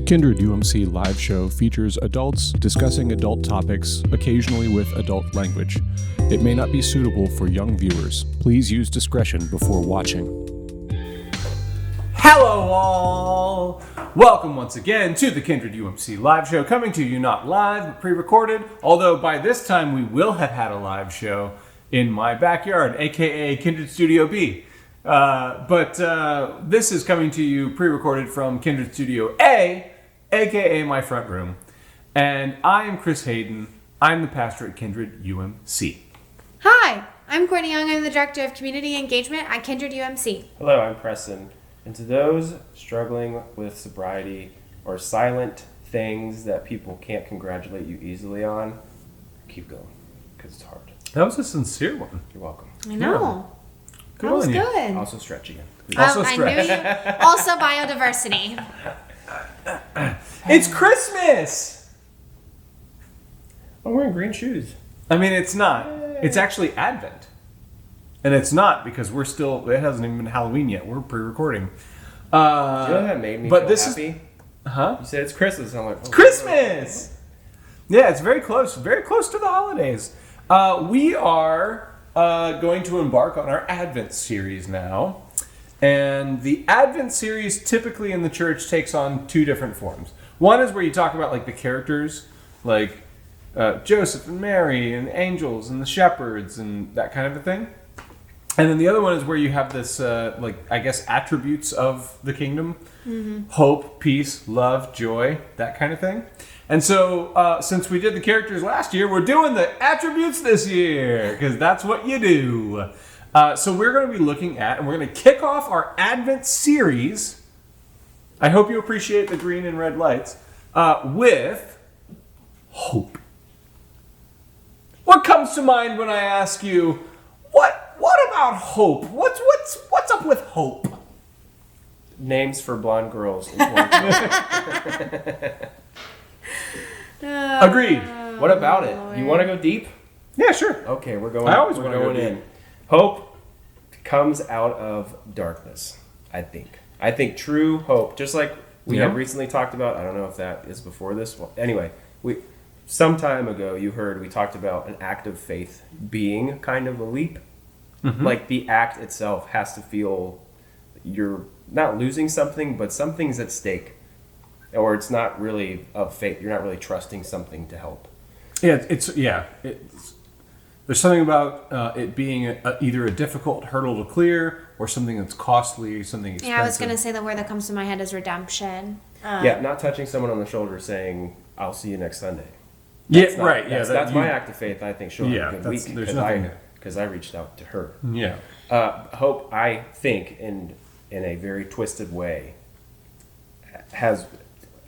Kindred UMC live show features adults discussing adult topics, occasionally with adult language. It may not be suitable for young viewers. Please use discretion before watching. Hello all! Welcome once again to the Kindred UMC live show, coming to you not live, but pre-recorded, although by this time we will have had a live show in my backyard, aka Kindred Studio B. But this is coming to you pre-recorded from Kindred Studio A, aka my front room. And I am Chris Hayden. I'm the pastor at Kindred UMC. Hi, I'm Courtney Young. I'm the Director of Community Engagement at Kindred UMC. Hello, I'm Preston. And to those struggling with sobriety or silent things that people can't congratulate you easily on, keep going, because it's hard. That was a sincere one. You're welcome. I know. Good That was on you. good. Also stretch again. Also I stretch. knew you. Also biodiversity. It's Christmas! I'm wearing green shoes. I mean, it's not. It's actually Advent. And it's not because it hasn't even been Halloween yet. We're pre-recording. Do you know that made me but feel this happy? Huh? You said it's Christmas. I'm like, oh, Christmas! Yeah, it's very close to the holidays. We are going to embark on our Advent series now. And the Advent series typically in the church takes on two different forms. One is where you talk about like the characters, like Joseph and Mary and angels and the shepherds and that kind of a thing. And then the other one is where you have this, attributes of the kingdom. Mm-hmm. Hope, peace, love, joy, that kind of thing. And so, since we did the characters last year, we're doing the attributes this year, because that's what you do. So we're going to be looking at, and we're going to kick off our Advent series. I hope you appreciate the green and red lights, with hope. What comes to mind when I ask you, what about hope? What's up with hope? Names for blonde girls in 2020. Agreed. What about it? You want to go deep? Yeah, sure. Okay, we're going. I always we're wanna go going deep. in. Hope comes out of darkness. I think true hope, just like we Yeah. had recently talked about. I don't know if that is before this. Well, anyway, some time ago we talked about an act of faith being kind of a leap. Mm-hmm. Like the act itself has to feel you're not losing something, but something's at stake, or it's not really of faith. You're not really trusting something to help. Yeah, there's something about it being either a difficult hurdle to clear or something that's costly, something expensive. Yeah, I was going to say the word that comes to my head is redemption. Not touching someone on the shoulder saying, "I'll see you next Sunday." That's right. That's my act of faith. I think she'll have a good week because I reached out to her. Yeah. Hope, I think, in a very twisted way, has,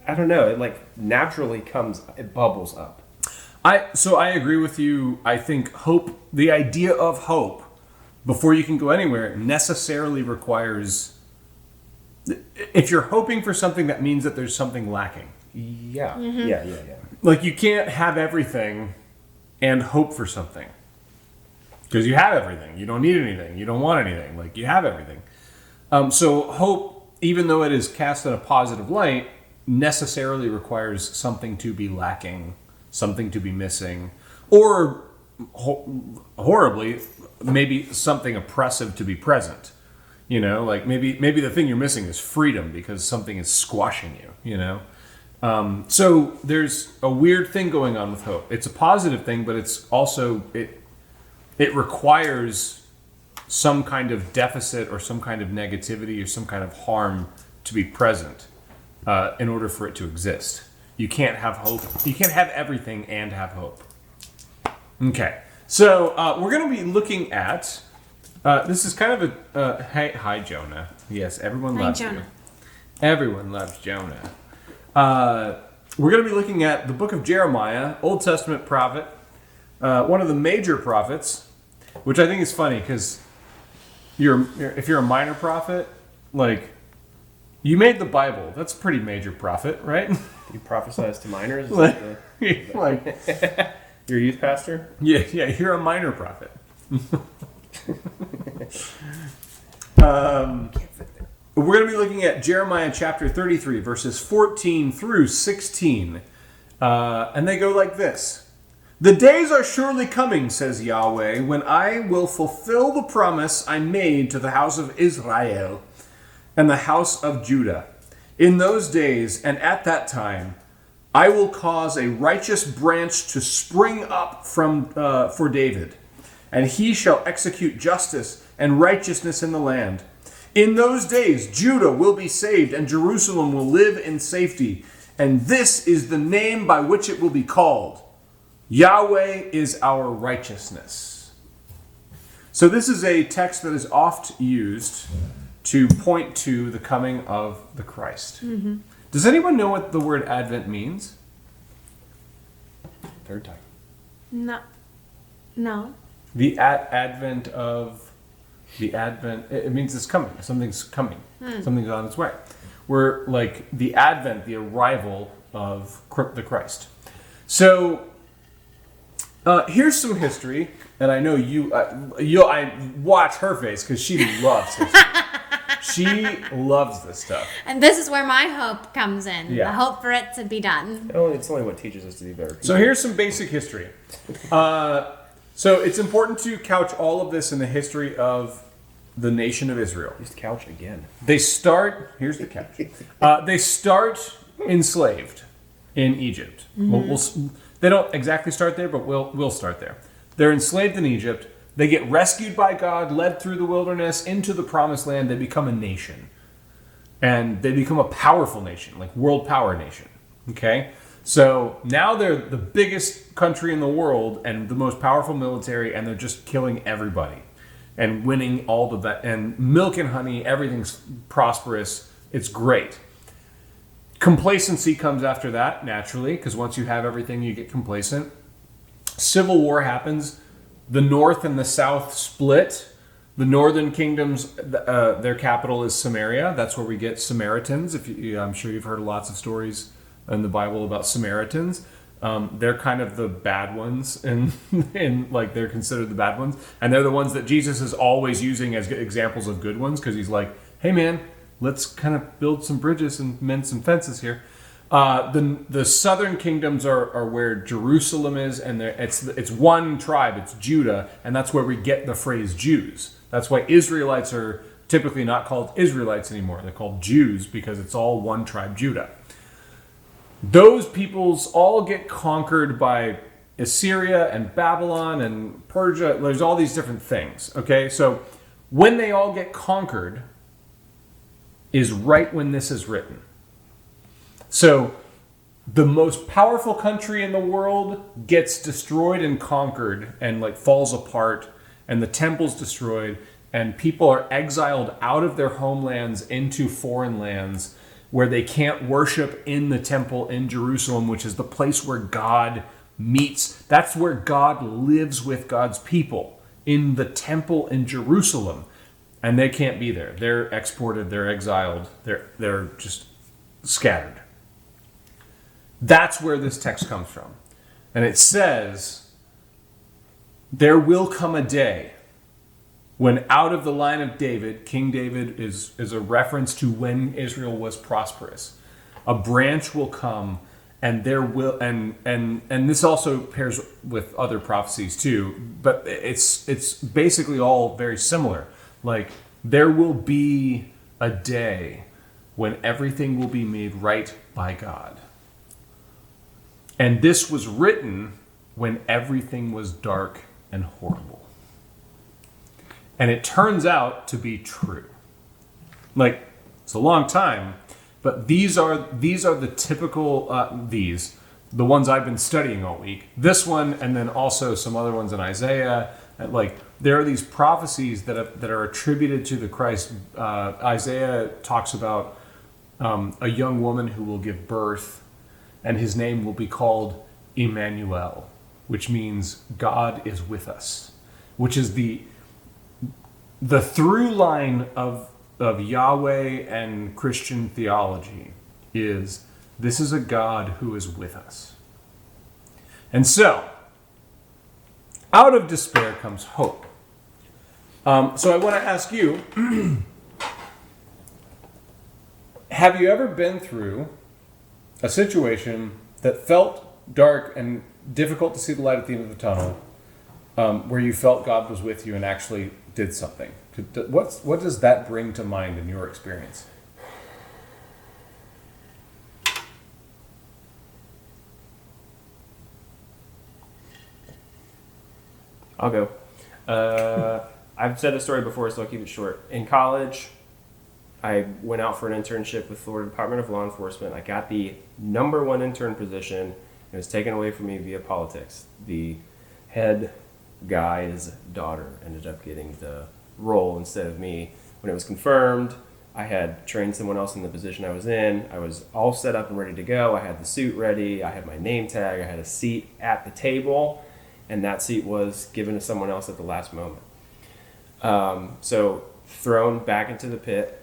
I don't know, it like naturally comes, it bubbles up. So I agree with you. I think hope, the idea of hope, before you can go anywhere, necessarily requires, if you're hoping for something, that means that there's something lacking. Yeah. Mm-hmm. Yeah. Like you can't have everything and hope for something. Because you have everything. You don't need anything. You don't want anything. Like you have everything. So hope, even though it is cast in a positive light, necessarily requires something to be lacking, something to be missing, or horribly, maybe something oppressive to be present. You know, like maybe the thing you're missing is freedom because something is squashing you, you know? So there's a weird thing going on with hope. It's a positive thing, but it's also, it requires some kind of deficit or some kind of negativity or some kind of harm to be present in order for it to exist. You can't have hope. You can't have everything and have hope. Okay. So we're going to be looking at, this is kind of a, hi Jonah. Yes, everyone loves you. Everyone loves Jonah. We're going to be looking at the book of Jeremiah, Old Testament prophet, one of the major prophets, which I think is funny because if you're a minor prophet, like you made the Bible, that's a pretty major prophet, right? You prophesize to minors? like, Your youth pastor? Yeah, you're a minor prophet. we're going to be looking at Jeremiah chapter 33, verses 14 through 16. And they go like this. The days are surely coming, says Yahweh, when I will fulfill the promise I made to the house of Israel and the house of Judah. In those days and at that time, I will cause a righteous branch to spring up for David, and he shall execute justice and righteousness in the land. In those days, Judah will be saved, and Jerusalem will live in safety. And this is the name by which it will be called. Yahweh is our righteousness. So this is a text that is oft used to point to the coming of the Christ. Mm-hmm. Does anyone know what the word Advent means? Third time. No. The advent, it means it's coming. Something's coming. Something's on its way. We're like the advent, the arrival of the Christ. So here's some history, and I know I watch her face because she loves history. She loves this stuff. And this is where my hope comes in. Yeah. The hope for it to be done. It's only what teaches us to be better people. So here's some basic history. So it's important to couch all of this in the history of the nation of Israel. Use the couch again. Here's the couch. They start enslaved in Egypt. Mm-hmm. They don't exactly start there, but we'll start there. They're enslaved in Egypt. They get rescued by God, led through the wilderness into the promised land. They become a nation. And they become a powerful nation, like world power nation. Okay? So now they're the biggest country in the world and the most powerful military, and they're just killing everybody and winning all of that. And milk and honey, everything's prosperous. It's great. Complacency comes after that, naturally, because once you have everything, you get complacent. Civil war happens. The north and the south split. The northern kingdoms, their capital is Samaria. That's where we get Samaritans. I'm sure you've heard lots of stories in the Bible about Samaritans. They're kind of the bad ones, and like they're considered the bad ones, and they're the ones that Jesus is always using as examples of good ones, because he's like, hey man, let's kind of build some bridges and mend some fences here. The southern kingdoms are where Jerusalem is, and it's one tribe, it's Judah, and that's where we get the phrase Jews. That's why Israelites are typically not called Israelites anymore. They're called Jews because it's all one tribe, Judah. Those peoples all get conquered by Assyria and Babylon and Persia. There's all these different things, okay? So when they all get conquered is right when this is written. So the most powerful country in the world gets destroyed and conquered and like falls apart, and the temple's destroyed, and people are exiled out of their homelands into foreign lands where they can't worship in the temple in Jerusalem, which is the place where God meets. That's where God lives with God's people, in the temple in Jerusalem. And they can't be there. They're exported, they're exiled, they're just scattered. That's where this text comes from. And it says, there will come a day when out of the line of David, King David is a reference to when Israel was prosperous. A branch will come, and there will and this also pairs with other prophecies too, but it's basically all very similar. Like, there will be a day when everything will be made right by God. And this was written when everything was dark and horrible. And it turns out to be true. Like, it's a long time, but these are the typical, the ones I've been studying all week. This one, and then also some other ones in Isaiah. Like, there are these prophecies that are attributed to the Christ. Isaiah talks about a young woman who will give birth, and his name will be called Emmanuel, which means God is with us, which is the through line of Yahweh and Christian theology is this is a God who is with us. And so, out of despair comes hope. So I want to ask you, have you ever been through a situation that felt dark and difficult to see the light at the end of the tunnel, where you felt God was with you and actually did something? What does that bring to mind in your experience? I'll go. I've said this story before, so I'll keep it short. In college, I went out for an internship with Florida Department of Law Enforcement. I got the #1 intern position. It was taken away from me via politics. The head guy's daughter ended up getting the role instead of me. When it was confirmed, I had trained someone else in the position I was in. I was all set up and ready to go. I had the suit ready. I had my name tag. I had a seat at the table, and that seat was given to someone else at the last moment. So thrown back into the pit.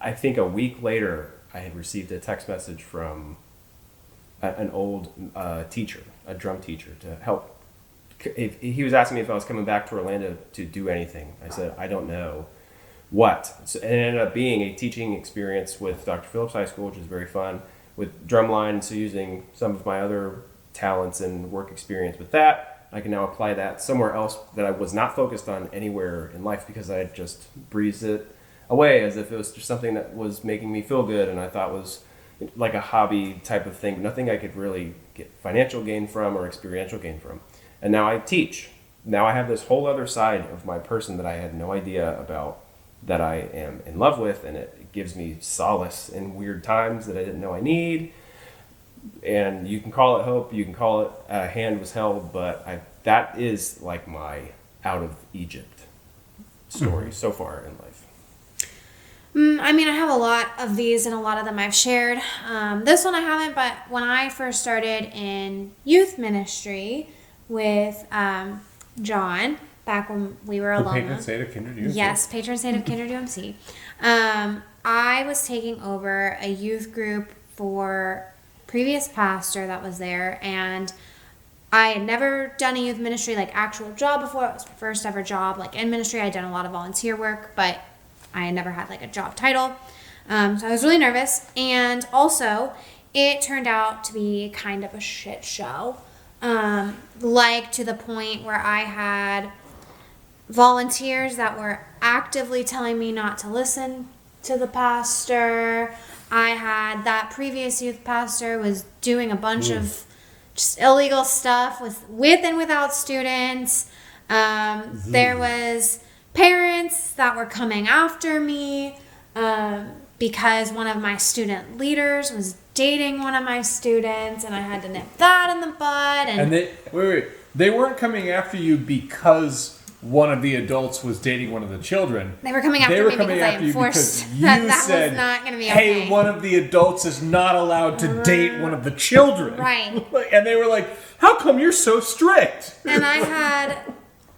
I think a week later, I had received a text message from an old teacher, a drum teacher, to help. He was asking me if I was coming back to Orlando to do anything. I said, I don't know what. So it ended up being a teaching experience with Dr. Phillips High School, which is very fun, with drumline, so using some of my other talents and work experience with that. I can now apply that somewhere else that I was not focused on anywhere in life because I had just breezed it away as if it was just something that was making me feel good and I thought was like a hobby type of thing, nothing I could really get financial gain from or experiential gain from. And now I teach. Now I have this whole other side of my person that I had no idea about, that I am in love with, and it gives me solace in weird times that I didn't know I need. And you can call it hope, you can call it a hand was held, but that is like my out of Egypt story so far in life. I mean, I have a lot of these, and a lot of them I've shared. This one I haven't, but when I first started in youth ministry with John, back when we were alone. Patron saint of Kindred UMC. Yes, patron saint of Kindred UMC. I was taking over a youth group for previous pastor that was there, and I had never done a youth ministry, like actual job before. It was my first ever job, like in ministry. I'd done a lot of volunteer work, but I had never had like a job title. So I was really nervous. And also, it turned out to be kind of a shit show. Like to the point where I had volunteers that were actively telling me not to listen to the pastor. I had that previous youth pastor was doing a bunch of just illegal stuff with and without students. There was parents that were coming after me because one of my student leaders was dating one of my students, and I had to nip that in the bud. And they weren't coming after you because one of the adults was dating one of the children. They were coming after me because I enforced that was not going to be okay. Hey, one of the adults is not allowed to date one of the children. Right. And they were like, how come you're so strict? And I had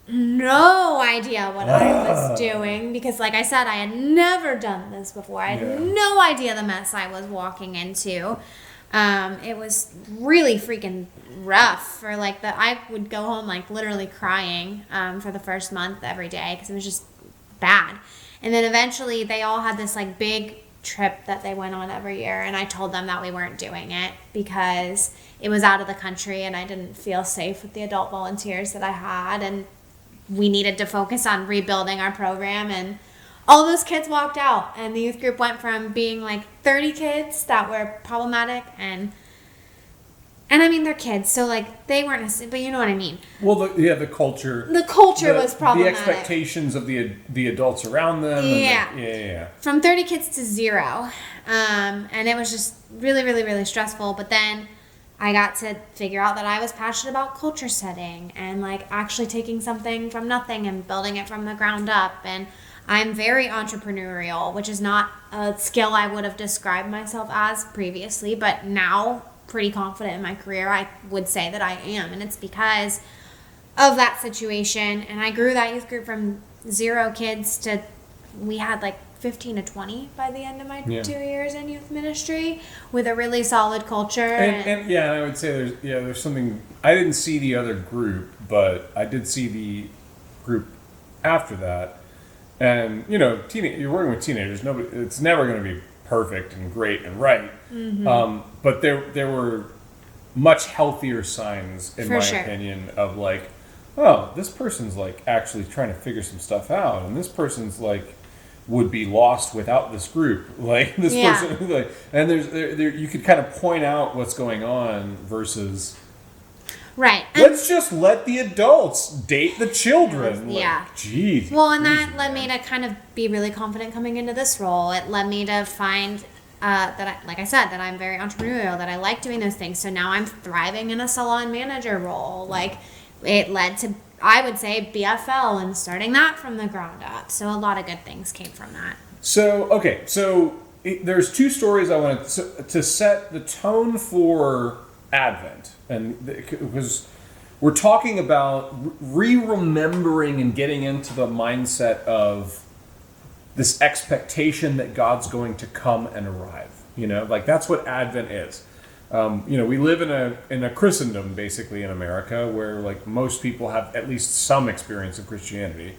no idea what I was doing because, like I said, I had never done this before. I had no idea the mess I was walking into. It was really freaking rough for I would go home like literally crying for the first month every day because it was just bad. And then eventually they all had this like big trip that they went on every year, and I told them that we weren't doing it because it was out of the country and I didn't feel safe with the adult volunteers that I had, and we needed to focus on rebuilding our program. And all those kids walked out, and the youth group went from being like 30 kids that were problematic, and I mean, they're kids, so like they weren't, but you know what I mean. Well, the culture. The culture was problematic. The expectations of the adults around them. Yeah. From 30 kids to 0, and it was just really, really, really stressful. But then I got to figure out that I was passionate about culture setting and like actually taking something from nothing and building it from the ground up. And I'm very entrepreneurial, which is not a skill I would have described myself as previously, but now pretty confident in my career, I would say that I am. And it's because of that situation. And I grew that youth group from 0 kids to, we had like 15 to 20 by the end of my 2 years in youth ministry with a really solid culture. And I would say there's something, I didn't see the other group, but I did see the group after that. And you're working with teenagers. Nobody, it's never going to be perfect and great and right. But there were much healthier signs, in For my sure. opinion, of like, oh, this person's like actually trying to figure some stuff out, and this person's like would be lost without this group. Like this person, like, and there you could kind of point out what's going on versus. Right. Let's just let the adults date the children. Yeah. Like, geez. Well, and that led me to kind of be really confident coming into this role. It led me to find like I said, that I'm very entrepreneurial, that I like doing those things. So now I'm thriving in a salon manager role. Like, it led to, I would say, BFL and starting that from the ground up. So a lot of good things came from that. So, there's two stories I wanted to set the tone for Advent, and because we're talking about remembering and getting into the mindset of this expectation that God's going to come and arrive. Like that's what Advent is. We live in a Christendom, basically, in America, where like most people have at least some experience of Christianity.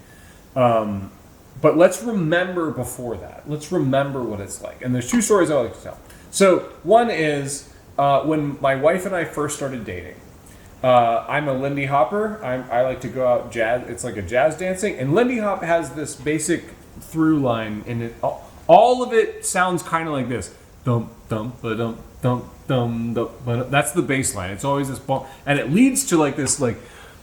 But let's remember before that. Let's remember what it's like. And there's two stories I like to tell. So one is when my wife and I first started dating. I'm a Lindy Hopper. I like to go out jazz. It's like a jazz dancing. And Lindy Hop has this basic through line in it. All of it sounds kind of like this. Dum, dum, ba-dum, dum, dum, dum, ba-dum. That's the bass line. It's always this bump. And it leads to like this like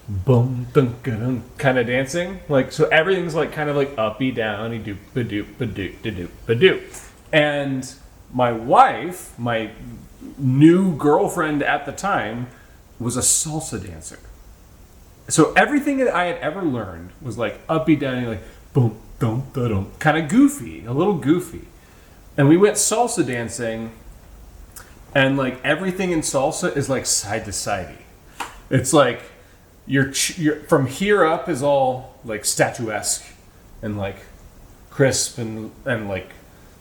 bum, dum, dum, kind of dancing. Like, so everything's like kind of like uppy, downy, doop, ba-doop, ba-doop, ba-doop, ba-doop. And my wife, my new girlfriend at the time, was a salsa dancer. So everything that I had ever learned was like uppy, downy, like boom, dum, da, dum, kind of goofy, a little goofy. And we went salsa dancing, and like everything in salsa is like side to sidey. It's like you're from here up is all like statuesque and like crisp and like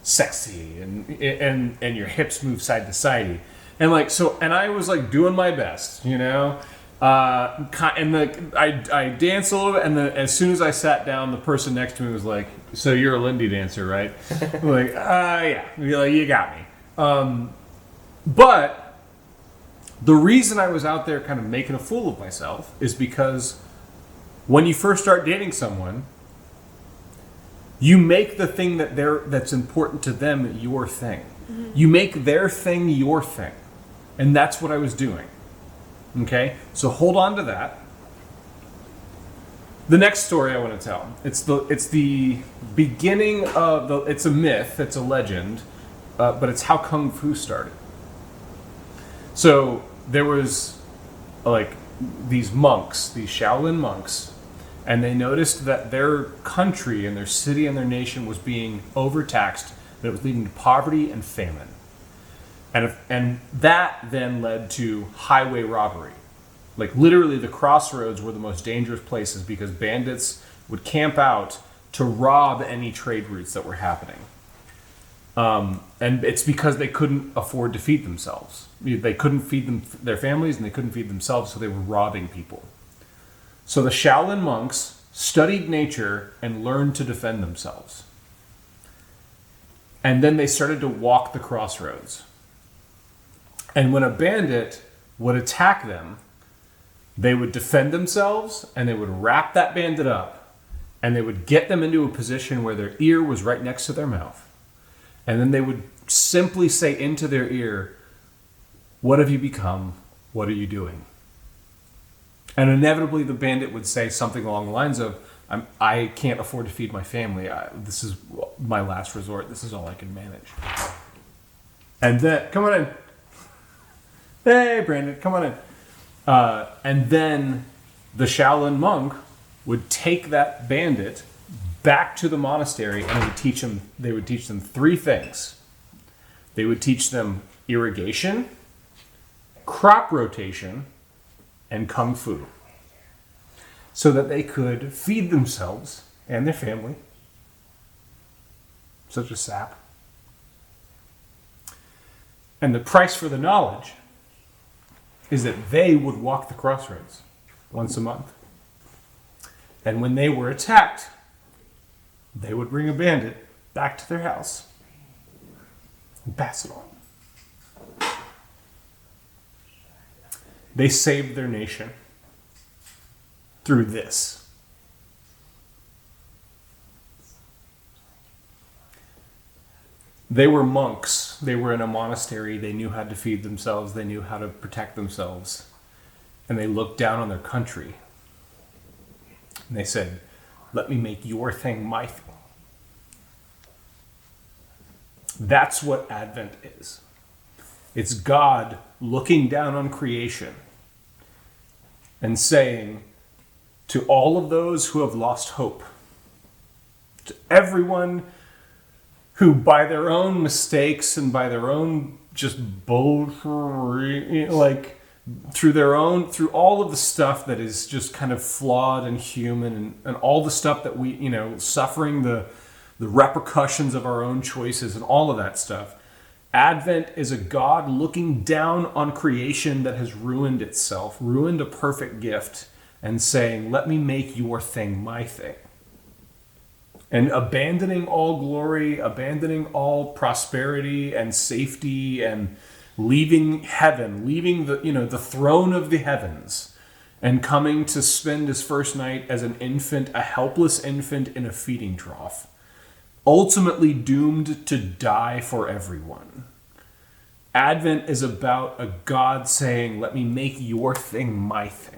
sexy and your hips move side to sidey. And like so, and I was like doing my best, and I danced a little bit, and then as soon as I sat down, the person next to me was like, "So you're a Lindy dancer, right?" I'm like, yeah. You're like, you got me. But the reason I was out there kind of making a fool of myself is because when you first start dating someone, you make the thing that's important to them your thing. Mm-hmm. You make their thing your thing. And that's what I was doing. Okay? So hold on to that. The next story I want to tell. It's the beginning of it's a myth, it's a legend, but it's how Kung Fu started. So there was like these monks, these Shaolin monks, and they noticed that their country and their city and their nation was being overtaxed, that it was leading to poverty and famine. And that then led to highway robbery. Like literally the crossroads were the most dangerous places because bandits would camp out to rob any trade routes that were happening. And it's because they couldn't afford to feed themselves. They couldn't feed their families and they couldn't feed themselves, so they were robbing people. So the Shaolin monks studied nature and learned to defend themselves. And then they started to walk the crossroads. And when a bandit would attack them, they would defend themselves and they would wrap that bandit up and they would get them into a position where their ear was right next to their mouth. And then they would simply say into their ear, "What have you become? What are you doing?" And inevitably the bandit would say something along the lines of, I can't afford to feed my family. This is my last resort. This is all I can manage. And then, come on in. Hey, Brandon, come on in. And then the Shaolin monk would take that bandit back to the monastery and they would teach them three things. They would teach them irrigation, crop rotation, and Kung Fu. So that they could feed themselves and their family. Such a sap. And the price for the knowledge is that they would walk the crossroads once a month. And when they were attacked, they would bring a bandit back to their house and pass it on. They saved their nation through this. They were monks. They were in a monastery. They knew how to feed themselves. They knew how to protect themselves. And they looked down on their country. And they said, let me make your thing my thing. That's what Advent is. It's God looking down on creation and saying to all of those who have lost hope, to everyone who by their own mistakes and by their own just bullshit, like through all of the stuff that is just kind of flawed and human and all the stuff that we, suffering the repercussions of our own choices and all of that stuff. Advent is a God looking down on creation that has ruined itself, ruined a perfect gift, and saying, let me make your thing my thing. And abandoning all glory, abandoning all prosperity and safety, and leaving heaven, leaving the throne of the heavens, and coming to spend his first night as an infant, a helpless infant in a feeding trough, ultimately doomed to die for everyone. Advent is about a God saying, let me make your thing my thing.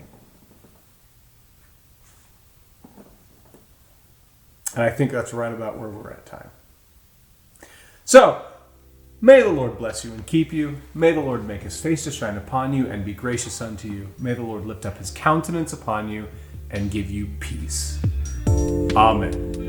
And I think that's right about where we're at time. So, may the Lord bless you and keep you. May the Lord make his face to shine upon you and be gracious unto you. May the Lord lift up his countenance upon you and give you peace. Amen.